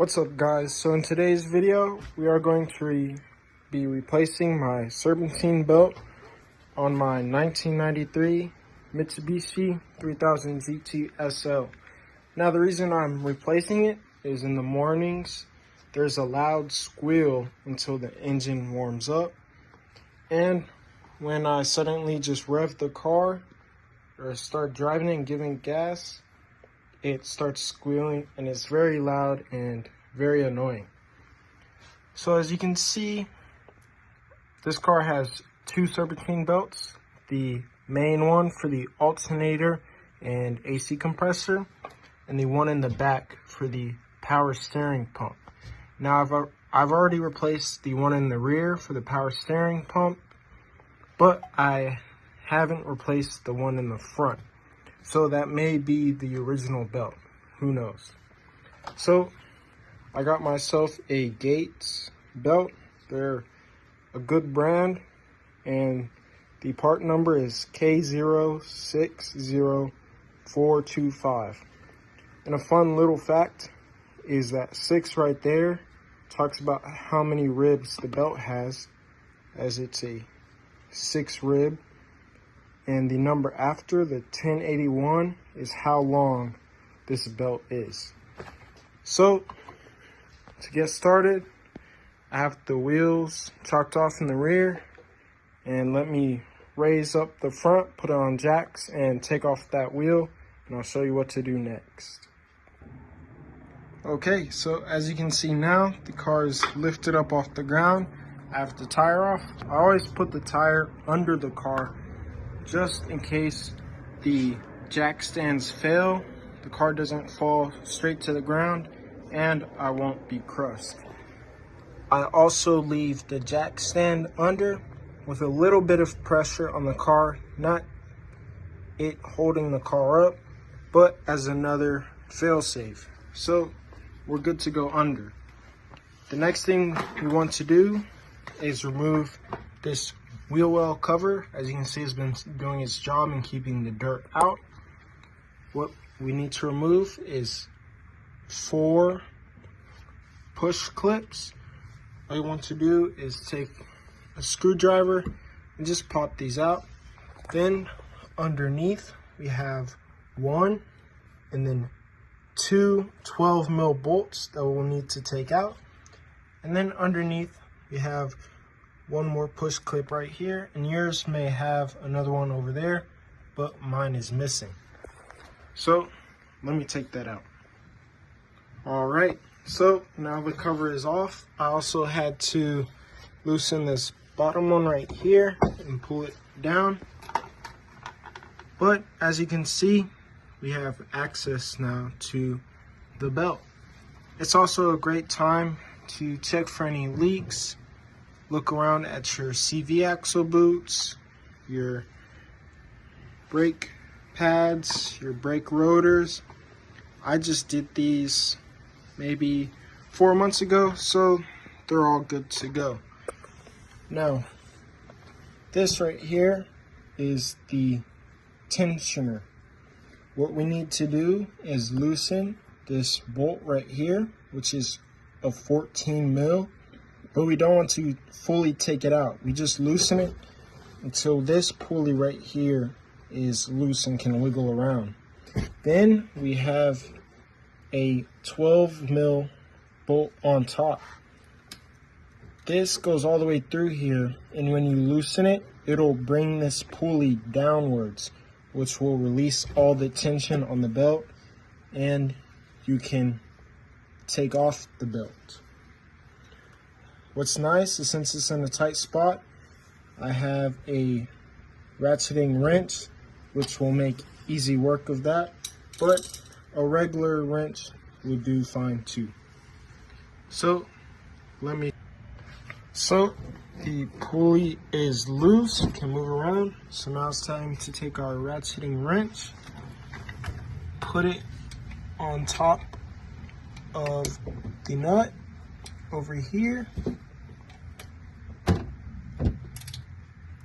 What's up, guys? So in today's video we are going to be replacing my Serpentine belt on my 1993 Mitsubishi 3000 GT SL. Now the reason I'm replacing it is in the mornings there's a loud squeal until the engine warms up, and when I suddenly just rev the car or start driving it and giving gas, it starts squealing and it's very loud and very annoying. So as you can see, this car has two Serpentine belts, the main one for the alternator and AC compressor, and the one in the back for the power steering pump. Now I've already replaced the one in the rear for the power steering pump, but I haven't replaced the one in the front. So that may be the original belt, who knows. So I got myself a Gates belt. They're a good brand, and the part number is K060425. And a fun little fact is that 6 right there talks about how many ribs the belt has, as it's a 6 rib. And the number after, the 1081, is how long this belt is. So, to get started, I have the wheels chalked off in the rear. And let me raise up the front, put it on jacks, and take off that wheel. And I'll show you what to do next. Okay, so as you can see now, the car is lifted up off the ground. I have the tire off. I always put the tire under the car, just in case the jack stands fail, the car doesn't fall straight to the ground, and I won't be crushed. I also leave the jack stand under with a little bit of pressure on the car, not it holding the car up, but as another fail-safe. So we're good to go under. The next thing we want to do is remove this wheel well cover. As you can see, it's been doing its job in keeping the dirt out. What we need to remove is 4 push clips. All you want to do is take a screwdriver and just pop these out. Then underneath we have 1 and then 2 12mm bolts that we'll need to take out. And then underneath we have 1 more push clip right here, and yours may have another one over there, but mine is missing. So let me take that out. All right, so now the cover is off. I also had to loosen this bottom one right here and pull it down. But as you can see, we have access now to the belt. It's also a great time to check for any leaks. Look around at your CV axle boots, your brake pads, your brake rotors. I just did these maybe 4 months ago, so they're all good to go. Now, this right here is the tensioner. What we need to do is loosen this bolt right here, which is a 14mm. But we don't want to fully take it out. We just loosen it until this pulley right here is loose and can wiggle around. Then we have a 12mm bolt on top. This goes all the way through here, and when you loosen it, it'll bring this pulley downwards, which will release all the tension on the belt, and you can take off the belt. What's nice is, since it's in a tight spot, I have a ratcheting wrench, which will make easy work of that, but a regular wrench would do fine too. So the pulley is loose, it can move around. So now it's time to take our ratcheting wrench, put it on top of the nut over here,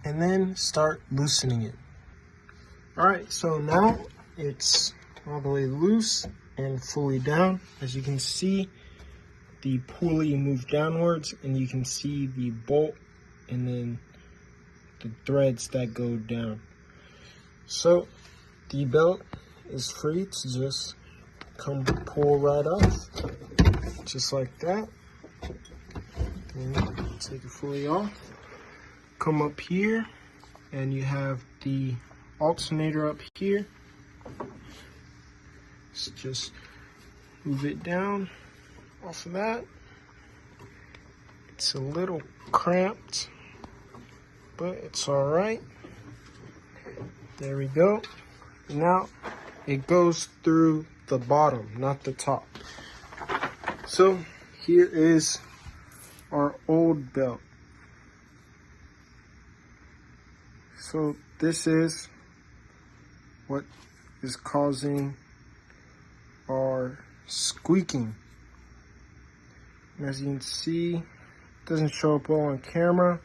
and then start loosening it. Alright, so now it's all the way loose and fully down. As you can see, the pulley move downwards, and you can see the bolt and then the threads that go down. So the belt is free to just come pull right off, just like that. And take it fully off. Come up here, and you have the alternator up here. So just move it down off of that. It's a little cramped, but it's all right. There we go. Now it goes through the bottom, not the top. So here is our old belt. So this is what is causing our squeaking. And as you can see, it doesn't show up well on camera,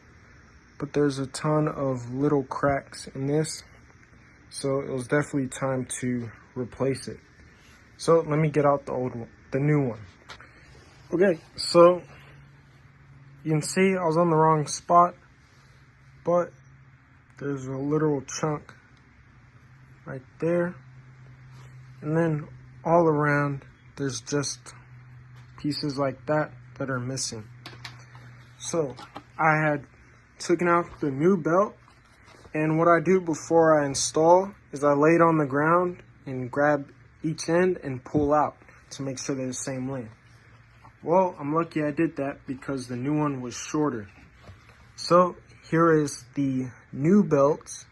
but there's a ton of little cracks in this. So it was definitely time to replace it. So let me get out the old one, the new one. Okay, so you can see I was on the wrong spot, but there's a literal chunk right there. And then all around, there's just pieces like that that are missing. So I had taken out the new belt, and what I do before I install is I lay it on the ground and grab each end and pull out to make sure they're the same length. Well, I'm lucky I did that because the new one was shorter. So here is the new belt.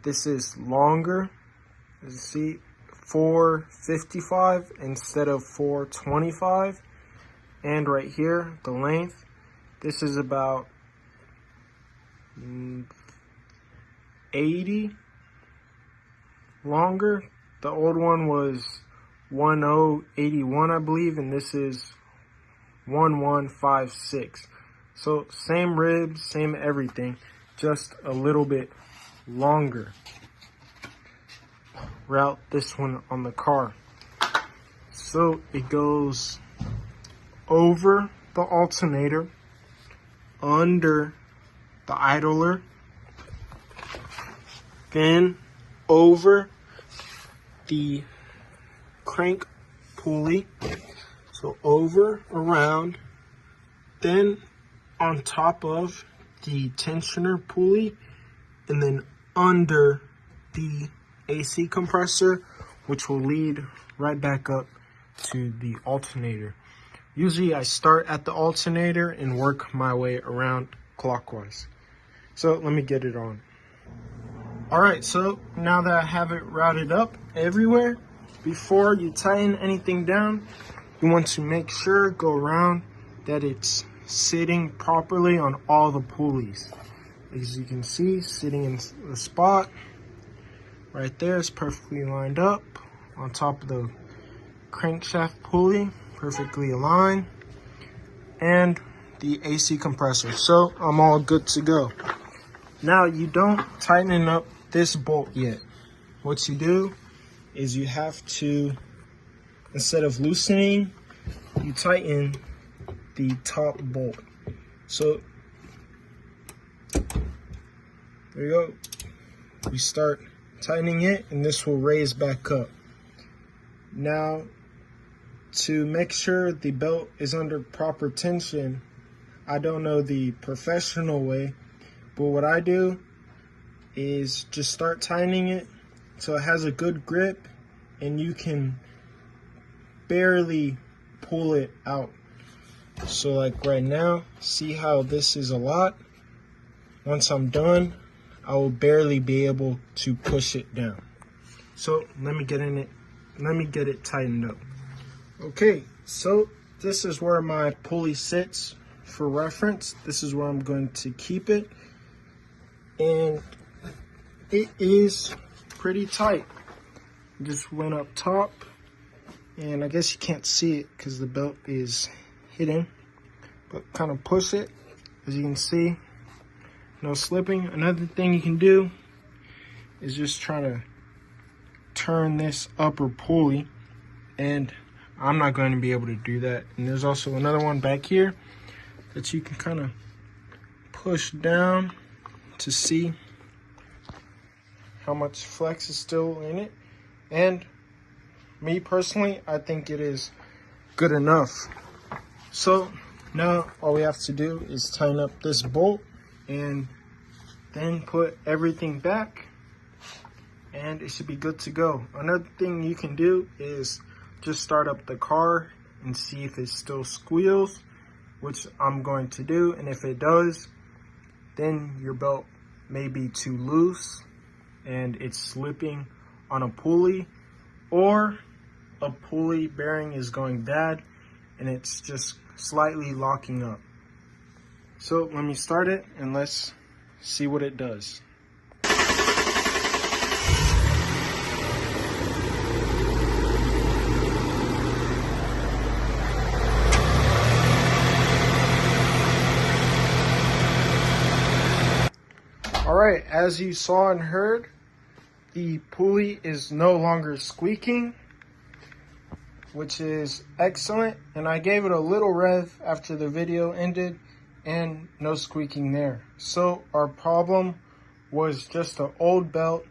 This is longer. As you see, 455 instead of 425. And right here, the length, this is about 80 longer. The old one was 1081, I believe, and this is 1156. So same ribs, same everything, just a little bit longer. Route this one on the car. So it goes over the alternator, under the idler, then over the crank pulley. So over, around, then on top of the tensioner pulley, and then under the AC compressor, which will lead right back up to the alternator. Usually I start at the alternator and work my way around clockwise. So let me get it on. Alright, so now that I have it routed up everywhere, before you tighten anything down, you want to make sure, go around, that it's sitting properly on all the pulleys. As you can see, sitting in the spot right there is perfectly lined up on top of the crankshaft pulley, perfectly aligned, and the AC compressor. So I'm all good to go. Now you don't tighten up this bolt yet. What you do is you have to, instead of loosening, you tighten the top bolt. So there you go. You start tightening it, and this will raise back up. Now, to make sure the belt is under proper tension, I don't know the professional way, but what I do is just start tightening it so it has a good grip and you can barely pull it out. So like right now, see how this is a lot? Once I'm done, I will barely be able to push it down. So let me get in it. Let me get it tightened up. Okay, so this is where my pulley sits for reference. This is where I'm going to keep it. And it is pretty tight. Just went up top, and I guess you can't see it because the belt is hidden, but kind of push it. As you can see, no slipping. Another thing you can do is just try to turn this upper pulley and I'm not going to be able to do that. And there's also another one back here that you can kind of push down to see how much flex is still in it. And me personally, I think it is good enough. So now all we have to do is tighten up this bolt and then put everything back, and it should be good to go. Another thing you can do is just start up the car and see if it still squeals, which I'm going to do. And if it does, then your belt may be too loose and it's slipping on a pulley, or a pulley bearing is going bad and it's just slightly locking up. So let me start it and let's see what it does. Alright, as you saw and heard, the pulley is no longer squeaking, which is excellent. And I gave it a little rev after the video ended and no squeaking there. So our problem was just an old belt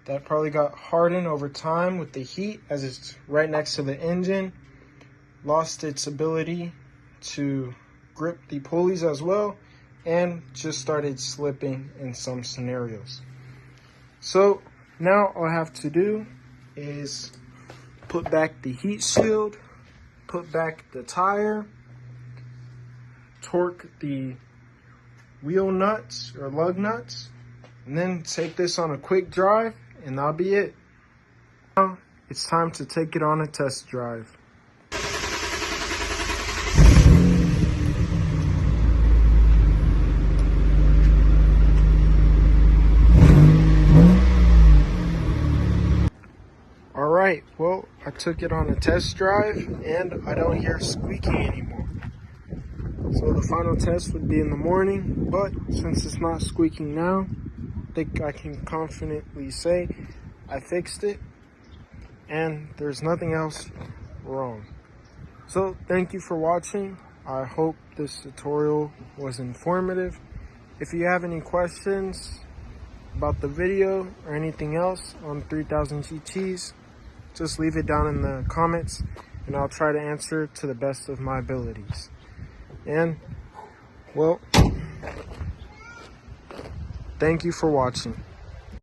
that probably got hardened over time with the heat, as it's right next to the engine, lost its ability to grip the pulleys as well, and just started slipping in some scenarios. So now all I have to do is put back the heat shield, put back the tire, torque the wheel nuts or lug nuts, and then take this on a quick drive, and that'll be it. Now it's time to take it on a test drive. Alright, well, I took it on a test drive and I don't hear squeaking anymore. So the final test would be in the morning, but since it's not squeaking now, I think I can confidently say I fixed it and there's nothing else wrong. So thank you for watching. I hope this tutorial was informative. If you have any questions about the video or anything else on 3000 GTs, just leave it down in the comments and I'll try to answer to the best of my abilities. And, well, thank you for watching.